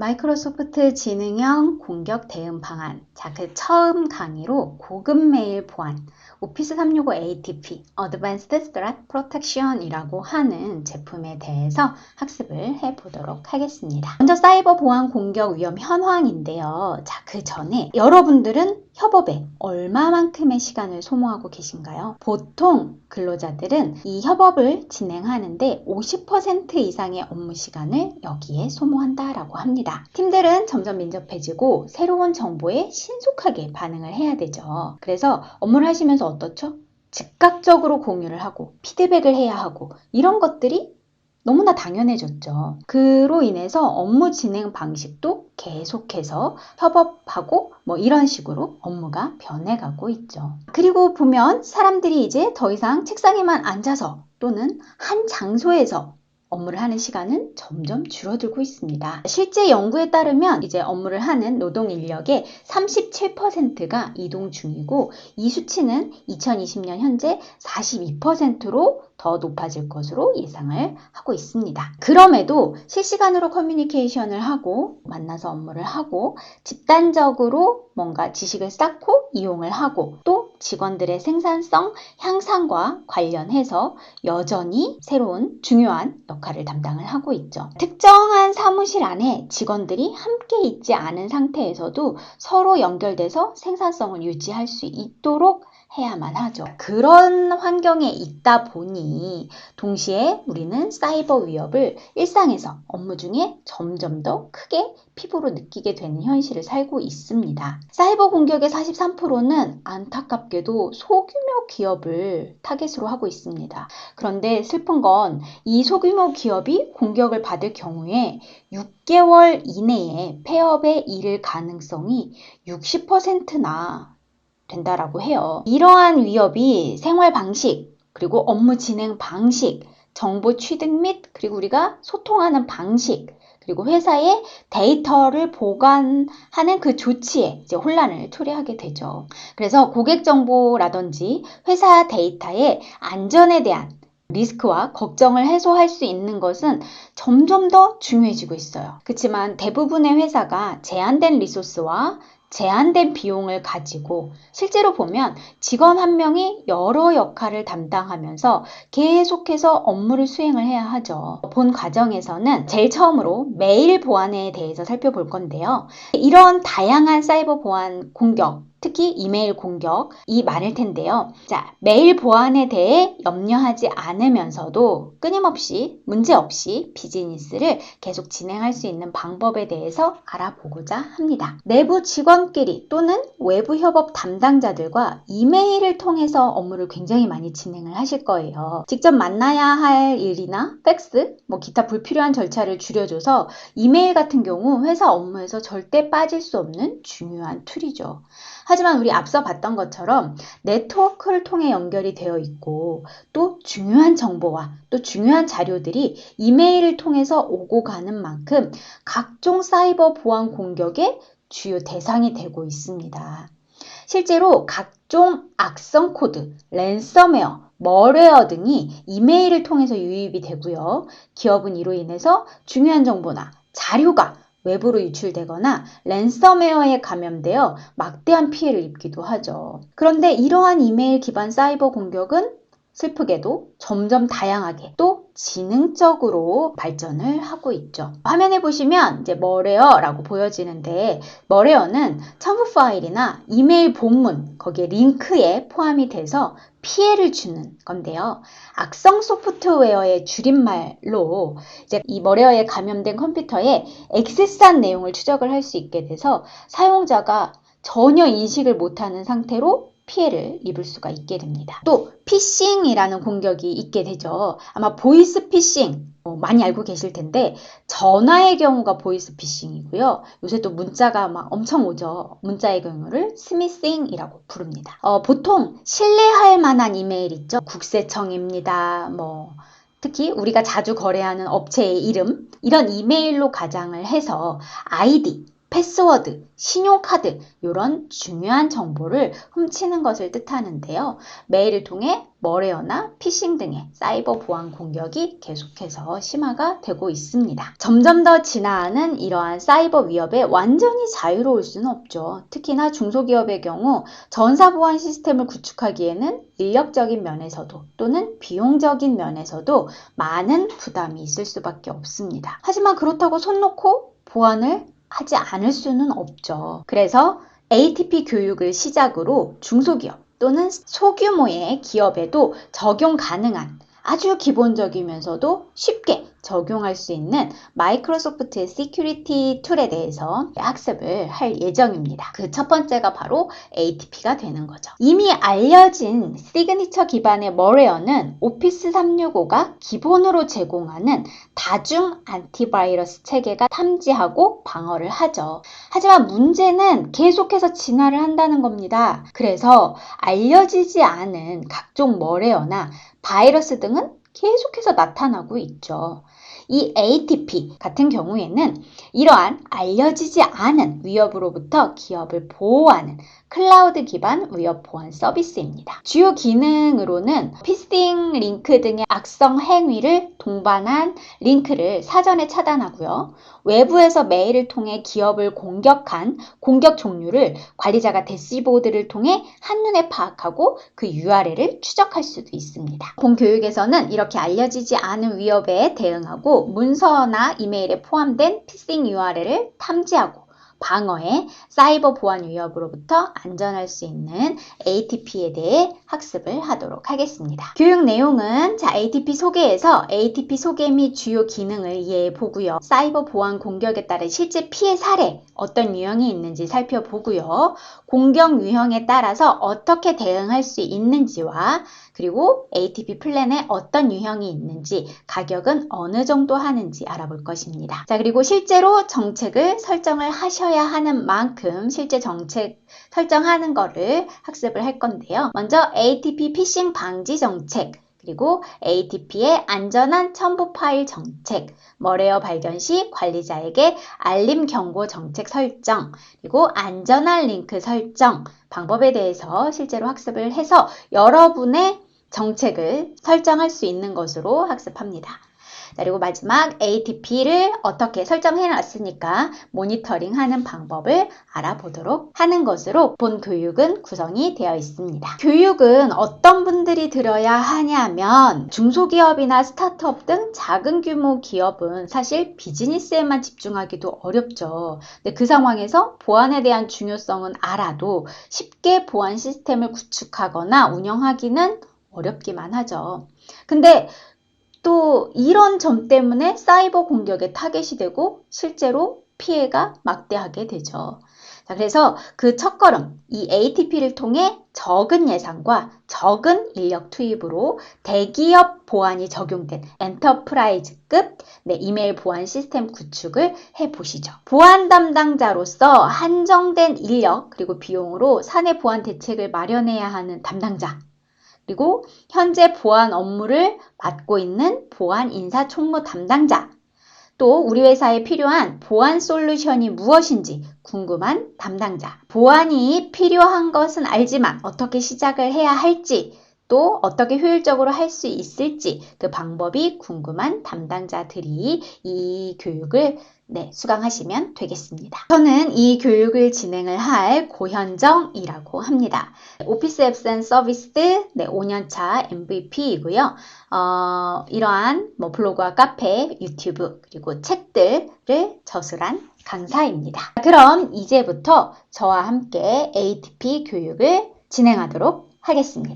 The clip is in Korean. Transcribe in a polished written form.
마이크로소프트 지능형 공격 대응 방안. 자, 그 처음 강의로 고급 메일 보안, 오피스 365 ATP, Advanced Threat Protection이라고 하는 제품에 대해서 학습을 해보도록 하겠습니다. 먼저 사이버 보안 공격 위험 현황인데요. 자, 그 전에 여러분들은 협업에 얼마만큼의 시간을 소모하고 계신가요? 보통 근로자들은 이 협업을 진행하는데 50% 이상의 업무 시간을 여기에 소모한다라고 합니다. 팀들은 점점 민첩해지고 새로운 정보에 신속하게 반응을 해야 되죠. 그래서 업무를 하시면서 어떻죠? 즉각적으로 공유를 하고 피드백을 해야 하고 이런 것들이 너무나 당연해졌죠. 그로 인해서 업무 진행 방식도 계속해서 협업하고 이런 식으로 업무가 변해가고 있죠. 그리고 보면 사람들이 이제 더 이상 책상에만 앉아서 또는 한 장소에서 업무를 하는 시간은 점점 줄어들고 있습니다. 실제 연구에 따르면 이제 업무를 하는 노동 인력의 37%가 이동 중이고 이 수치는 2020년 현재 42%로 더 높아질 것으로 예상을 하고 있습니다. 그럼에도 실시간으로 커뮤니케이션을 하고 만나서 업무를 하고 집단적으로 뭔가 지식을 쌓고 이용을 하고 또 직원들의 생산성 향상과 관련해서 여전히 새로운 중요한 역할을 담당을 하고 있죠. 특정한 사무실 안에 직원들이 함께 있지 않은 상태에서도 서로 연결돼서 생산성을 유지할 수 있도록 해야만 하죠. 그런 환경에 있다 보니 동시에 우리는 사이버 위협을 일상에서 업무 중에 점점 더 크게 피부로 느끼게 되는 현실을 살고 있습니다. 사이버 공격의 43%는 안타깝게도 소규모 기업을 타겟으로 하고 있습니다. 그런데 슬픈 건 이 소규모 기업이 공격을 받을 경우에 6개월 이내에 폐업에 이를 가능성이 60%나 된다라고 해요. 이러한 위협이 생활 방식, 그리고 업무 진행 방식, 정보 취득 및 그리고 우리가 소통하는 방식, 그리고 회사의 데이터를 보관하는 그 조치에 이제 혼란을 초래하게 되죠. 그래서 고객 정보라든지 회사 데이터의 안전에 대한 리스크와 걱정을 해소할 수 있는 것은 점점 더 중요해지고 있어요. 그렇지만 대부분의 회사가 제한된 리소스와 제한된 비용을 가지고 실제로 보면 직원 한 명이 여러 역할을 담당하면서 계속해서 업무를 수행을 해야 하죠. 본 과정에서는 제일 처음으로 메일 보안에 대해서 살펴볼 건데요. 이런 다양한 사이버 보안 공격, 특히 이메일 공격이 많을 텐데요. 자, 메일 보안에 대해 염려하지 않으면서도 끊임없이 문제없이 비즈니스를 계속 진행할 수 있는 방법에 대해서 알아보고자 합니다. 내부 직원끼리 또는 외부 협업 담당자들과 이메일을 통해서 업무를 굉장히 많이 진행을 하실 거예요. 직접 만나야 할 일이나 팩스, 기타 불필요한 절차를 줄여줘서 이메일 같은 경우 회사 업무에서 절대 빠질 수 없는 중요한 툴이죠. 하지만 우리 앞서 봤던 것처럼 네트워크를 통해 연결이 되어 있고 또 중요한 정보와 또 중요한 자료들이 이메일을 통해서 오고 가는 만큼 각종 사이버 보안 공격의 주요 대상이 되고 있습니다. 실제로 각종 악성 코드, 랜섬웨어, 멀웨어 등이 이메일을 통해서 유입이 되고요. 기업은 이로 인해서 중요한 정보나 자료가 외부로 유출되거나 랜섬웨어에 감염되어 막대한 피해를 입기도 하죠. 그런데 이러한 이메일 기반 사이버 공격은 슬프게도 점점 다양하게 또 지능적으로 발전을 하고 있죠. 화면에 보시면 이제 멀웨어라고 보여지는데 멀웨어는 첨부 파일이나 이메일 본문 거기에 링크에 포함이 돼서 피해를 주는 건데요. 악성 소프트웨어의 줄임말로 이제 이 멀웨어에 감염된 컴퓨터에 액세스한 내용을 추적을 할 수 있게 돼서 사용자가 전혀 인식을 못하는 상태로 피해를 입을 수가 있게 됩니다. 또 피싱이라는 공격이 있게 되죠. 아마 보이스 피싱 많이 알고 계실 텐데 전화의 경우가 보이스 피싱이고요. 요새 또 문자가 막 엄청 오죠. 문자의 경우를 스미싱이라고 부릅니다. 보통 신뢰할 만한 이메일 있죠. 국세청입니다. 특히 우리가 자주 거래하는 업체의 이름 이런 이메일로 가장을 해서 아이디 패스워드, 신용카드 이런 중요한 정보를 훔치는 것을 뜻하는데요. 메일을 통해 머레어나 피싱 등의 사이버 보안 공격이 계속해서 심화가 되고 있습니다. 점점 더 진화하는 이러한 사이버 위협에 완전히 자유로울 수는 없죠. 특히나 중소기업의 경우 전사 보안 시스템을 구축하기에는 인력적인 면에서도 또는 비용적인 면에서도 많은 부담이 있을 수밖에 없습니다. 하지만 그렇다고 손 놓고 보안을 하지 않을 수는 없죠. 그래서 ATP 교육을 시작으로 중소기업 또는 소규모의 기업에도 적용 가능한 아주 기본적이면서도 쉽게 적용할 수 있는 마이크로소프트의 시큐리티 툴에 대해서 학습을 할 예정입니다. 그 첫 번째가 바로 ATP가 되는 거죠. 이미 알려진 시그니처 기반의 머레어는 오피스 365가 기본으로 제공하는 다중 안티바이러스 체계가 탐지하고 방어를 하죠. 하지만 문제는 계속해서 진화를 한다는 겁니다. 그래서 알려지지 않은 각종 머레어나 바이러스 등은 계속해서 나타나고 있죠. 이 ATP 같은 경우에는 이러한 알려지지 않은 위협으로부터 기업을 보호하는 클라우드 기반 위협 보안 서비스입니다. 주요 기능으로는 피싱 링크 등의 악성 행위를 동반한 링크를 사전에 차단하고요. 외부에서 메일을 통해 기업을 공격한 공격 종류를 관리자가 대시보드를 통해 한눈에 파악하고 그 URL을 추적할 수도 있습니다. 공교육에서는 이렇게 알려지지 않은 위협에 대응하고 문서나 이메일에 포함된 피싱 URL을 탐지하고 방어해 사이버 보안 위협으로부터 안전할 수 있는 ATP에 대해 학습을 하도록 하겠습니다. 교육 내용은 ATP 소개에서 ATP 소개 및 주요 기능을 이해해 보고요. 사이버 보안 공격에 따른 실제 피해 사례, 어떤 유형이 있는지 살펴보고요. 공격 유형에 따라서 어떻게 대응할 수 있는지와 그리고 ATP 플랜에 어떤 유형이 있는지, 가격은 어느 정도 하는지 알아볼 것입니다. 자, 그리고 실제로 정책을 설정을 하셔야 하는 만큼 실제 정책 설정하는 거를 학습을 할 건데요. 먼저 ATP 피싱 방지 정책, 그리고 ATP의 안전한 첨부 파일 정책, 머레어 발견 시 관리자에게 알림 경고 정책 설정, 그리고 안전한 링크 설정 방법에 대해서 실제로 학습을 해서 여러분의 정책을 설정할 수 있는 것으로 학습합니다. 그리고 마지막 ATP를 어떻게 설정해 놨으니까 모니터링하는 방법을 알아보도록 하는 것으로 본 교육은 구성이 되어 있습니다. 교육은 어떤 분들이 들어야 하냐면 중소기업이나 스타트업 등 작은 규모 기업은 사실 비즈니스에만 집중하기도 어렵죠. 근데 그 상황에서 보안에 대한 중요성은 알아도 쉽게 보안 시스템을 구축하거나 운영하기는 어렵기만 하죠. 근데 또 이런 점 때문에 사이버 공격에 타겟이 되고 실제로 피해가 막대하게 되죠. 자, 그래서 그 첫걸음, 이 ATP를 통해 적은 예산과 적은 인력 투입으로 대기업 보안이 적용된 엔터프라이즈급 이메일 보안 시스템 구축을 해보시죠. 보안 담당자로서 한정된 인력 그리고 비용으로 사내 보안 대책을 마련해야 하는 담당자, 그리고 현재 보안 업무를 맡고 있는 보안 인사 총무 담당자, 또 우리 회사에 필요한 보안 솔루션이 무엇인지 궁금한 담당자, 보안이 필요한 것은 알지만 어떻게 시작을 해야 할지, 또 어떻게 효율적으로 할 수 있을지 그 방법이 궁금한 담당자들이 이 교육을 수강하시면 되겠습니다. 저는 이 교육을 진행을 할 고현정이라고 합니다. 오피스 앱스 앤 서비스 5년차 MVP이고요. 이러한 블로그와 카페, 유튜브 그리고 책들을 저술한 강사입니다. 그럼 이제부터 저와 함께 ATP 교육을 진행하도록 하겠습니다.